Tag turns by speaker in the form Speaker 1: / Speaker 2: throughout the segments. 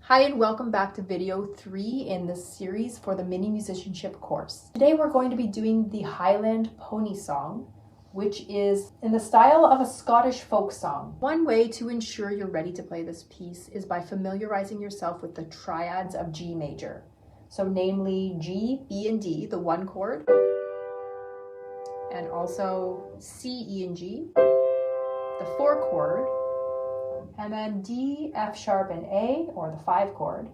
Speaker 1: Hi and welcome back to video 3 in this series for the Mini Musicianship course. Today we're going to be doing the Highland Pony Song, which is in the style of a Scottish folk song. One way to ensure you're ready to play this piece is by familiarizing yourself with the triads of G major. So namely G, B, and D, the one chord, and also C, E, and G, the 4 chord, and then D, F sharp, and A, or the 5 chord.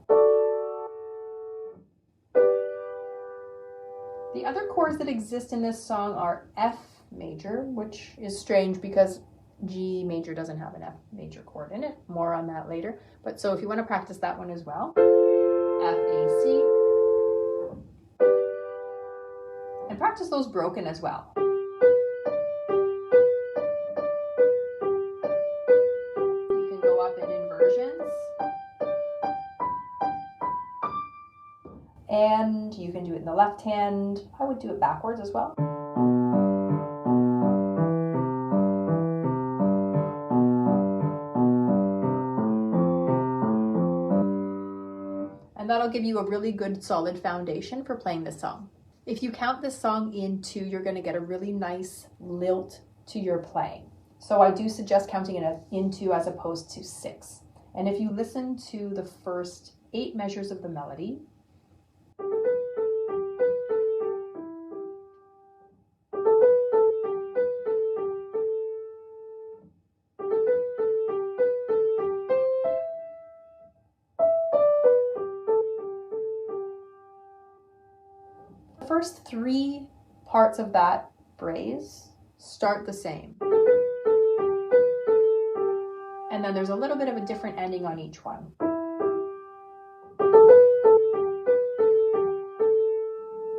Speaker 1: The other chords that exist in this song are F major, which is strange because G major doesn't have an F major chord in it. More on that later. But so if you want to practice that one as well, F, A, C. And practice those broken as well. And you can do it in the left hand. I would do it backwards as well. And that'll give you a really good solid foundation for playing this song. If you count this song in 2, you're going to get a really nice lilt to your playing. So I do suggest counting it in 2 as opposed to 6. And if you listen to the first 8 measures of the melody, the first 3 parts of that phrase start the same. And then there's a little bit of a different ending on each one.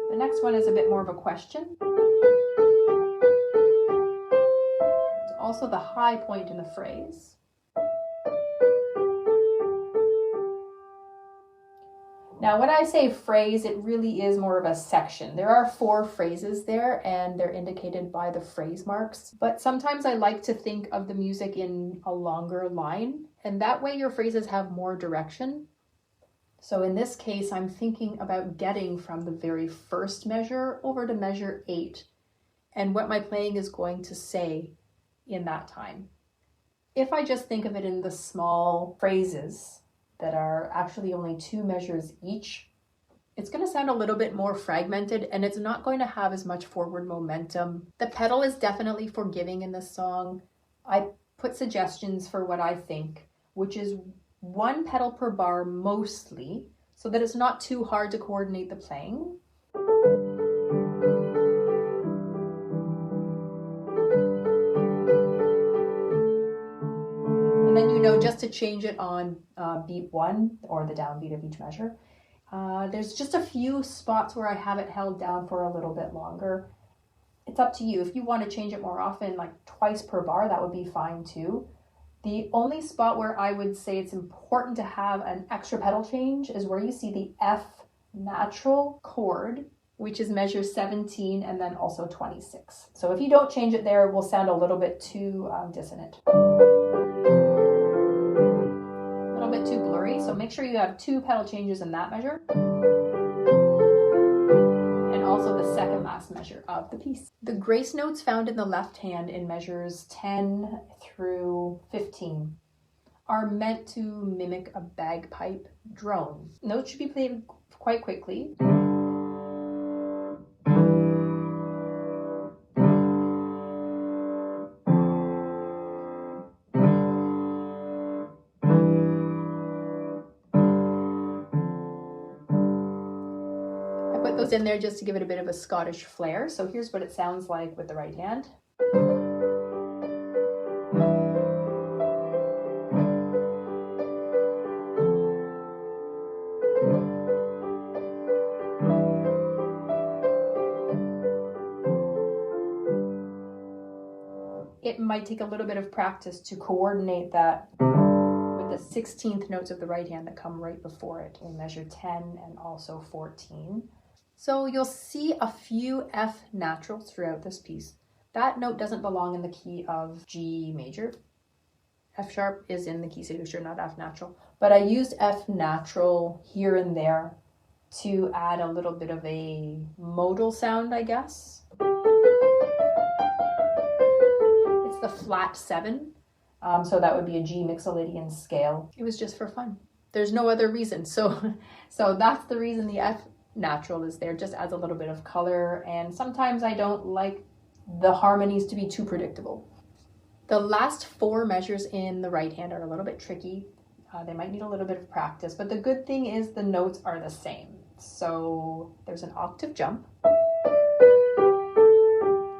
Speaker 1: The next one is a bit more of a question. It's also the high point in the phrase. Now, when I say phrase, it really is more of a section. There are 4 phrases there, and they're indicated by the phrase marks. But sometimes I like to think of the music in a longer line, and that way your phrases have more direction. So in this case, I'm thinking about getting from the very first measure over to measure 8, and what my playing is going to say in that time. If I just think of it in the small phrases, that are actually only 2 measures each, it's going to sound a little bit more fragmented and it's not going to have as much forward momentum. The pedal is definitely forgiving in this song. I put suggestions for what I think, which is 1 pedal per bar mostly, so that it's not too hard to coordinate the playing. And then, just to change it on beat 1 or the downbeat of each measure, there's just a few spots where I have it held down for a little bit longer. It's up to you. If you want to change it more often, like twice per bar, that would be fine too. The only spot where I would say it's important to have an extra pedal change is where you see the F natural chord, which is measure 17 and then also 26. So if you don't change it there, it will sound a little bit too dissonant. Bit too blurry, so make sure you have 2 pedal changes in that measure and also the second last measure of the piece. The grace notes found in the left hand in measures 10 through 15 are meant to mimic a bagpipe drone. Notes should be played quite quickly. Those in there just to give it a bit of a Scottish flair. So here's what it sounds like with the right hand. It might take a little bit of practice to coordinate that with the 16th notes of the right hand that come right before it in measure 10 and also 14. So you'll see a few F naturals throughout this piece. That note doesn't belong in the key of G major. F sharp is in the key signature, not F natural. But I used F natural here and there to add a little bit of a modal sound, I guess. It's the flat 7, so that would be a G Mixolydian scale. It was just for fun. There's no other reason. So that's the reason the F natural is there. Just adds a little bit of color, and sometimes I don't like the harmonies to be too predictable. The last 4 measures in the right hand are a little bit tricky. They might need a little bit of practice, but the good thing is the notes are the same. So there's an octave jump.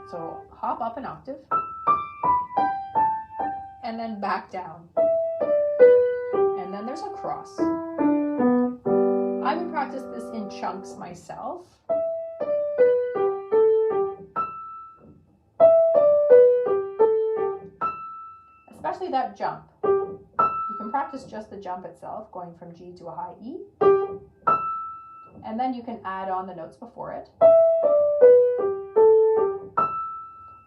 Speaker 1: So hop up an octave and then back down. And then there's a cross. I would practice this in chunks myself. Especially that jump. You can practice just the jump itself, going from G to a high E. And then you can add on the notes before it.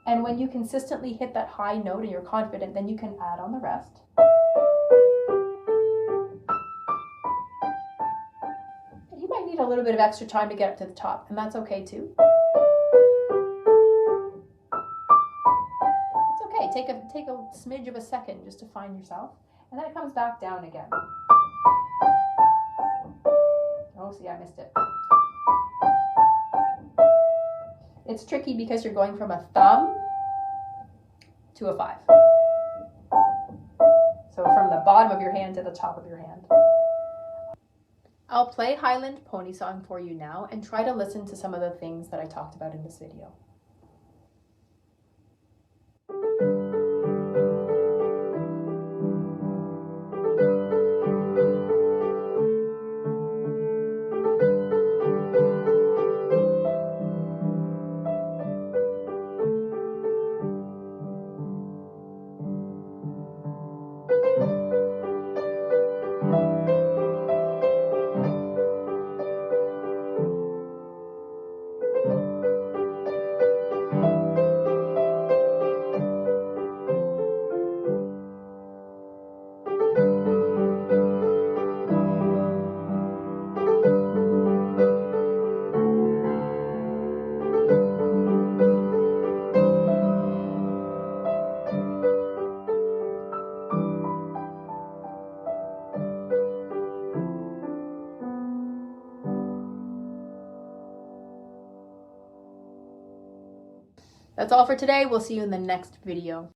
Speaker 1: And when you consistently hit that high note and you're confident, then you can add on the rest. You might need a little bit of extra time to get up to the top, and that's okay too. It's okay, take a smidge of a second just to find yourself, and then it comes back down again. Oh, see, I missed it. It's tricky because you're going from a thumb to a 5. So from the bottom of your hand to the top of your hand. I'll play Highland Pony Song for you now and try to listen to some of the things that I talked about in this video. That's all for today. We'll see you in the next video.